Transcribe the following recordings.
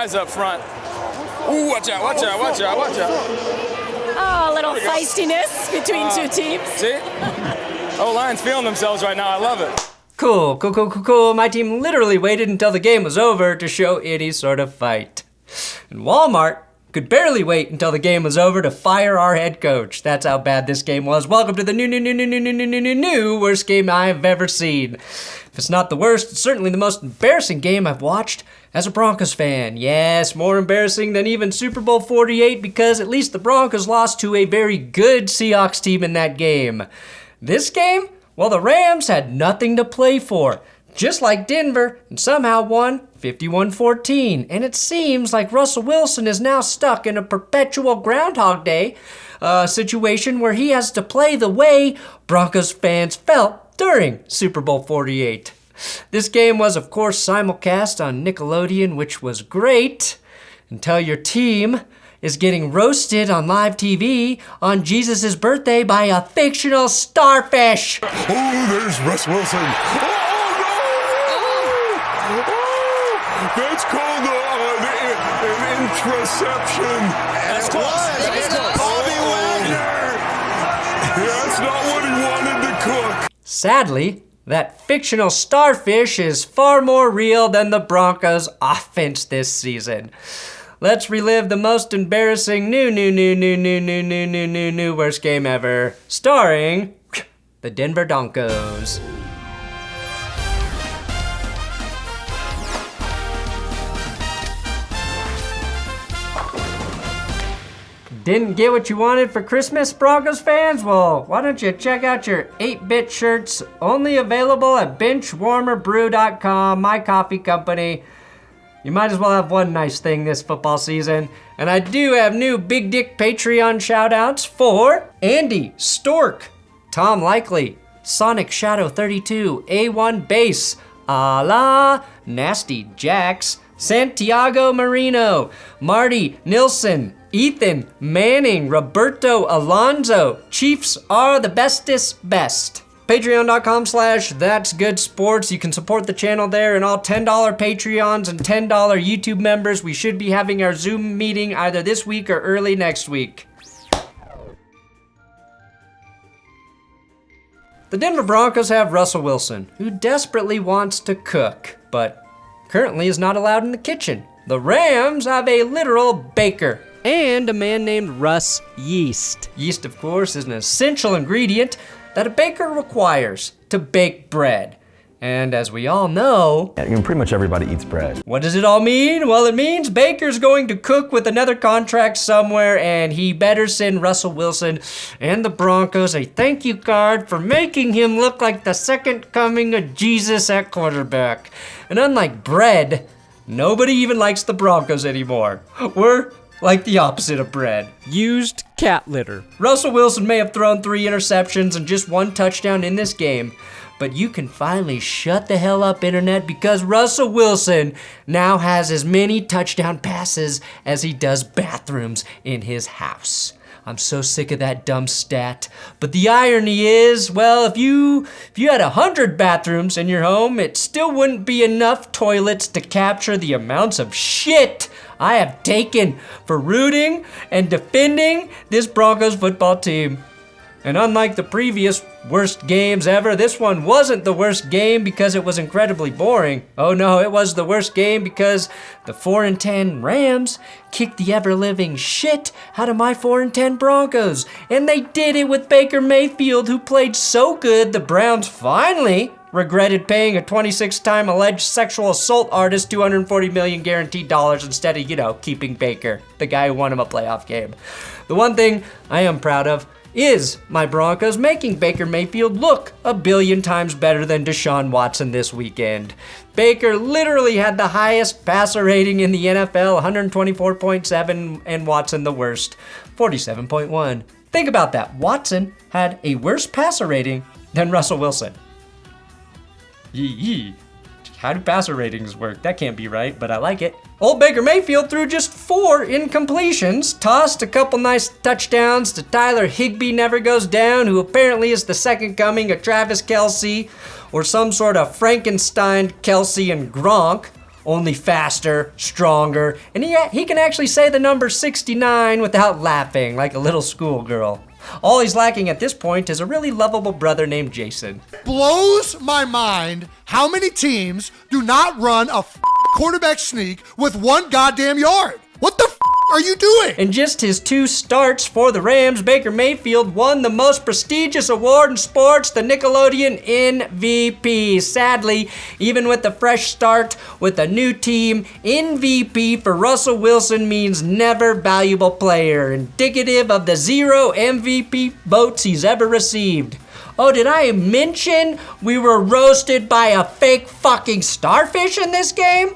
Guys up front. Ooh, watch out, watch out, watch out, watch out. Oh, a little feistiness between two teams. See? O-line's feeling themselves right now. I love it. Cool. My team literally waited until the game was over to show any sort of fight. And Walmart could barely wait until the game was over to fire our head coach. That's how bad this game was. Welcome to the new worst game I've ever seen. If it's not the worst, it's certainly the most embarrassing game I've watched as a Broncos fan. Yes, more embarrassing than even Super Bowl 48 because at least the Broncos lost to a very good Seahawks team in that game. This game? Well, the Rams had nothing to play for, just like Denver, and somehow won 51-14. And it seems like Russell Wilson is now stuck in a perpetual Groundhog Day situation where he has to play the way Broncos fans felt during Super Bowl 48. This game was, of course, simulcast on Nickelodeon, which was great, until your team is getting roasted on live TV on Jesus' birthday by a fictional starfish. Oh, there's Russ Wilson. Oh, no! Oh, that's called an interception. That's close. Bobby Wagner. That's not what he wanted to cook. Sadly, that fictional starfish is far more real than the Broncos' offense this season. Let's relive the most embarrassing new worst game ever, starring the Denver Broncos. Didn't get what you wanted for Christmas, Broncos fans? Well, why don't you check out your 8-bit shirts, only available at BenchwarmerBrew.com, my coffee company. You might as well have one nice thing this football season. And I do have new Big Dick Patreon shoutouts for Andy, Stork, Tom Likely, Sonic Shadow 32, A1 Bass, Ala, Nasty Jax, Santiago Marino, Marty Nilsson, Ethan Manning, Roberto Alonso. Chiefs are the bestest best. Patreon.com/thatsgoodsports. You can support the channel there, and all $10 Patreons and $10 YouTube members. We should be having our Zoom meeting either this week or early next week. The Denver Broncos have Russell Wilson, who desperately wants to cook, but currently is not allowed in the kitchen. The Rams have a literal baker and a man named Russ Yeast. Yeast, of course, is an essential ingredient that a baker requires to bake bread. And as we all know, pretty much everybody eats bread. What does it all mean? Well, it means Baker's going to cook with another contract somewhere, and he better send Russell Wilson and the Broncos a thank you card for making him look like the second coming of Jesus at quarterback. And unlike bread, nobody even likes the Broncos anymore. We're like the opposite of bread. Used cat litter. Russell Wilson may have thrown 3 interceptions and just 1 touchdown in this game, but you can finally shut the hell up, internet, because Russell Wilson now has as many touchdown passes as he does bathrooms in his house. I'm so sick of that dumb stat. But the irony is, well, if you had 100 bathrooms in your home, it still wouldn't be enough toilets to capture the amounts of shit I have taken for rooting and defending this Broncos football team. And unlike the previous worst games ever, this one wasn't the worst game because it was incredibly boring. Oh no, it was the worst game because the 4-10 Rams kicked the ever-living shit out of my 4-10 Broncos. And they did it with Baker Mayfield, who played so good the Browns finally regretted paying a 26-time alleged sexual assault artist $240 million guaranteed dollars instead of, keeping Baker, the guy who won him a playoff game. The one thing I am proud of is my Broncos making Baker Mayfield look a billion times better than Deshaun Watson this weekend. Baker literally had the highest passer rating in the NFL, 124.7, and Watson the worst, 47.1. Think about that. Watson had a worse passer rating than Russell Wilson. Yee. How do passer ratings work? That can't be right, but I like it. Old Baker Mayfield threw just 4 incompletions, tossed a couple nice touchdowns to Tyler Higbee never goes down, who apparently is the second coming of Travis Kelce, or some sort of Frankenstein Kelce and Gronk, only faster, stronger, and he can actually say the number 69 without laughing like a little schoolgirl. All he's lacking at this point is a really lovable brother named Jason. Blows my mind how many teams do not run a quarterback sneak with 1 goddamn yard. What the are you doing? In just his 2 starts for the Rams, Baker Mayfield won the most prestigious award in sports, the Nickelodeon MVP. Sadly, even with the fresh start with a new team, MVP for Russell Wilson means never valuable player, indicative of the 0 MVP votes he's ever received. Oh, did I mention we were roasted by a fake fucking starfish in this game?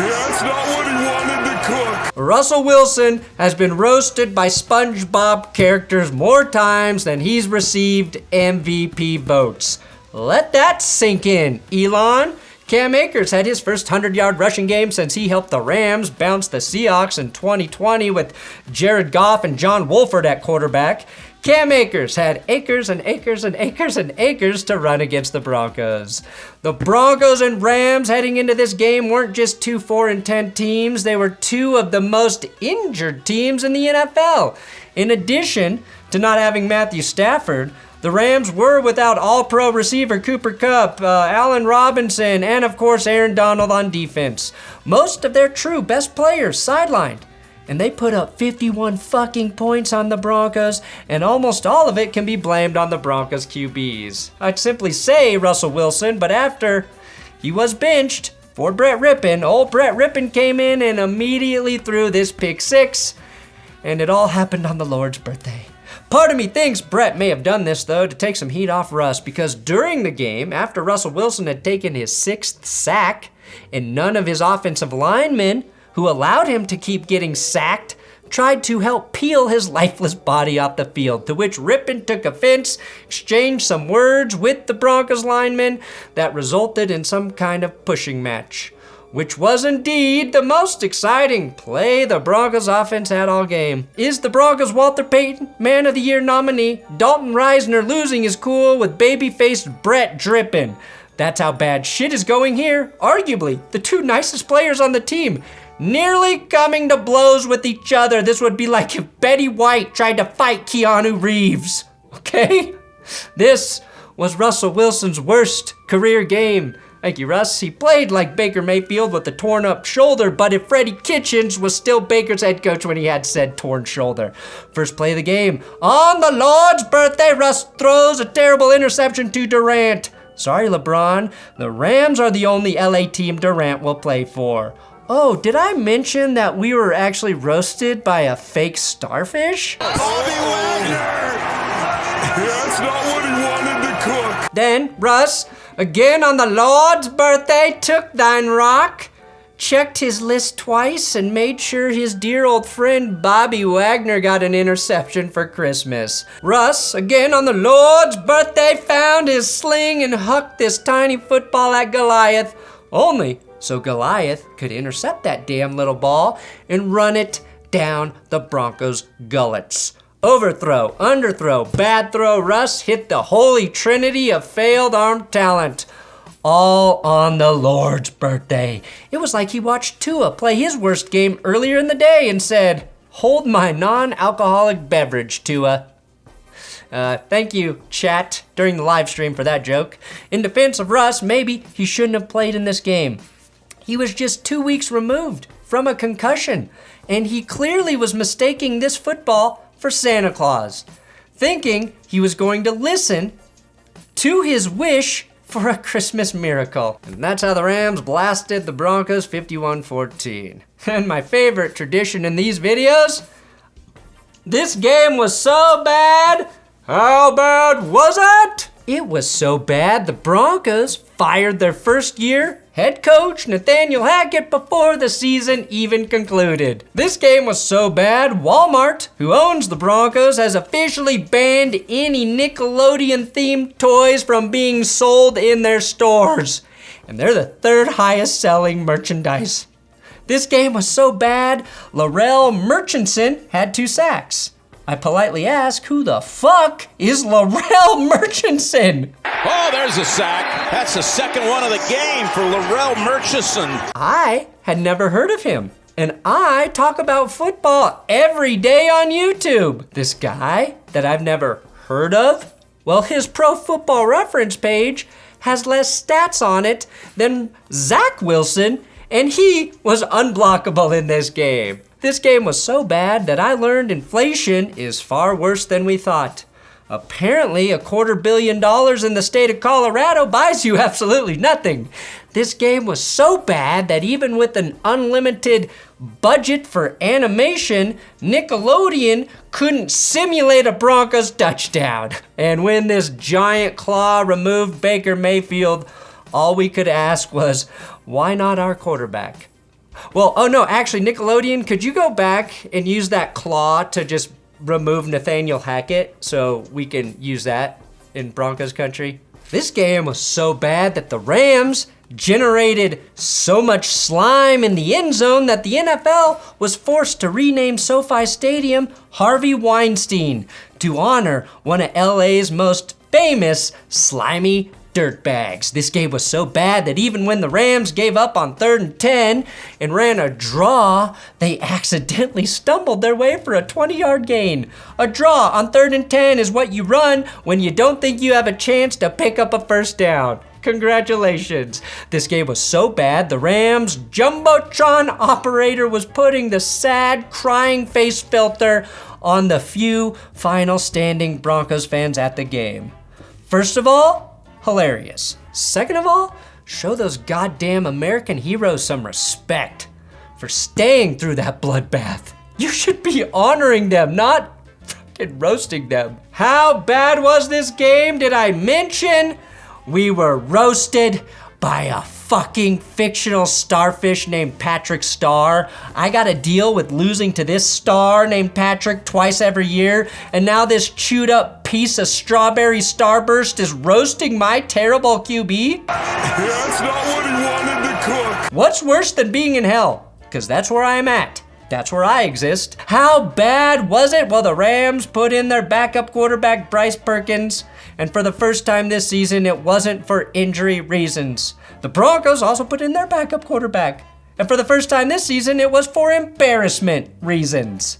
That's not what he wanted to cook. Russell Wilson has been roasted by SpongeBob characters more times than he's received MVP votes. Let that sink in, Elon. Cam Akers had his first 100-yard rushing game since he helped the Rams bounce the Seahawks in 2020 with Jared Goff and John Wolford at quarterback. Cam Akers had acres and acres and acres and acres to run against the Broncos. The Broncos and Rams heading into this game weren't just 2 4-10 teams, they were 2 of the most injured teams in the NFL. In addition to not having Matthew Stafford, the Rams were without all-pro receiver Cooper Kupp, Allen Robinson, and of course Aaron Donald on defense. Most of their true best players sidelined. And they put up 51 fucking points on the Broncos, and almost all of it can be blamed on the Broncos QBs. I'd simply say Russell Wilson, but after he was benched for Brett Rippon, old Brett Rippon came in and immediately threw this pick 6, and it all happened on the Lord's birthday. Part of me thinks Brett may have done this, though, to take some heat off Russ, because during the game, after Russell Wilson had taken his 6th sack, and none of his offensive linemen who allowed him to keep getting sacked, tried to help peel his lifeless body off the field, to which Rippon took offense, exchanged some words with the Broncos linemen that resulted in some kind of pushing match, which was indeed the most exciting play the Broncos offense had all game. Is the Broncos Walter Payton Man of the Year nominee Dalton Reisner losing his cool with baby-faced Brett Drippin? That's how bad shit is going here. Arguably, the 2 nicest players on the team nearly coming to blows with each other. This would be like if Betty White tried to fight Keanu Reeves, okay? This was Russell Wilson's worst career game. Thank you, Russ. He played like Baker Mayfield with a torn up shoulder, but if Freddie Kitchens was still Baker's head coach when he had said torn shoulder. First play of the game. On the Lord's birthday, Russ throws a terrible interception to Durant. Sorry, LeBron. The Rams are the only LA team Durant will play for. Oh, did I mention that we were actually roasted by a fake starfish? That's not what he wanted to cook. Then, Russ, again on the Lord's birthday, took thine rock, checked his list twice, and made sure his dear old friend Bobby Wagner got an interception for Christmas. Russ, again on the Lord's birthday, found his sling and hucked this tiny football at Goliath, only so Goliath could intercept that damn little ball and run it down the Broncos' gullets. Overthrow, underthrow, bad throw, Russ hit the holy trinity of failed arm talent. All on the Lord's birthday. It was like he watched Tua play his worst game earlier in the day and said, "Hold my non-alcoholic beverage, Tua." Thank you, chat, during the live stream for that joke. In defense of Russ, maybe he shouldn't have played in this game. He was just 2 weeks removed from a concussion, and he clearly was mistaking this football for Santa Claus, thinking he was going to listen to his wish for a Christmas miracle. And that's how the Rams blasted the Broncos 51-14. And my favorite tradition in these videos, this game was so bad. How bad was it? It was so bad the Broncos fired their first-year head coach Nathaniel Hackett before the season even concluded. This game was so bad, Walmart, who owns the Broncos, has officially banned any Nickelodeon-themed toys from being sold in their stores. And they're the 3rd highest selling merchandise. This game was so bad, Larrell Murchison had 2 sacks. I politely ask, who the fuck is Larrell Murchison? Oh, there's a sack. That's the second one of the game for Larrell Murchison. I had never heard of him. And I talk about football every day on YouTube. This guy that I've never heard of? Well, his Pro Football Reference page has less stats on it than Zach Wilson, and he was unblockable in this game. This game was so bad that I learned inflation is far worse than we thought. Apparently, $250 million in the state of Colorado buys you absolutely nothing. This game was so bad that even with an unlimited budget for animation, Nickelodeon couldn't simulate a Broncos touchdown. And when this giant claw removed Baker Mayfield, all we could ask was, why not our quarterback? Well, oh no, actually, Nickelodeon, could you go back and use that claw to just remove Nathaniel Hackett so we can use that in Broncos country? This game was so bad that the Rams generated so much slime in the end zone that the NFL was forced to rename SoFi Stadium Harvey Weinstein to honor one of LA's most famous slimy dirtbags. This game was so bad that even when the Rams gave up on 3rd and 10 and ran a draw, they accidentally stumbled their way for a 20-yard gain. A draw on 3rd and 10 is what you run when you don't think you have a chance to pick up a first down. Congratulations. This game was so bad, the Rams' Jumbotron operator was putting the sad, crying face filter on the few final standing Broncos fans at the game. First of all, hilarious. Second of all, show those goddamn American heroes some respect for staying through that bloodbath. You should be honoring them, not fucking roasting them. How bad was this game? Did I mention we were roasted by a fucking fictional starfish named Patrick Star? I gotta deal with losing to this star named Patrick twice every year, and now this chewed up piece of strawberry starburst is roasting my terrible QB? That's not what he wanted to cook. What's worse than being in hell? Because that's where I'm at. That's where I exist. How bad was it? Well, the Rams put in their backup quarterback, Bryce Perkins, and for the first time this season, it wasn't for injury reasons. The Broncos also put in their backup quarterback, and for the first time this season, it was for embarrassment reasons.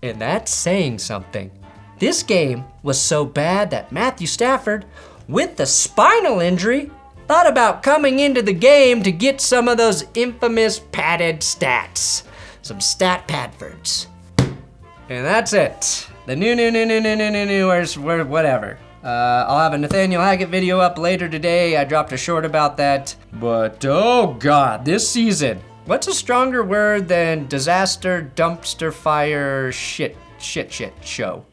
And that's saying something. This game was so bad that Matthew Stafford, with the spinal injury, thought about coming into the game to get some of those infamous padded stats. Some stat padfords. And that's it. The whatever. I'll have a Nathaniel Hackett video up later today. I dropped a short about that. But, oh God, this season. What's a stronger word than disaster, dumpster fire, shit show?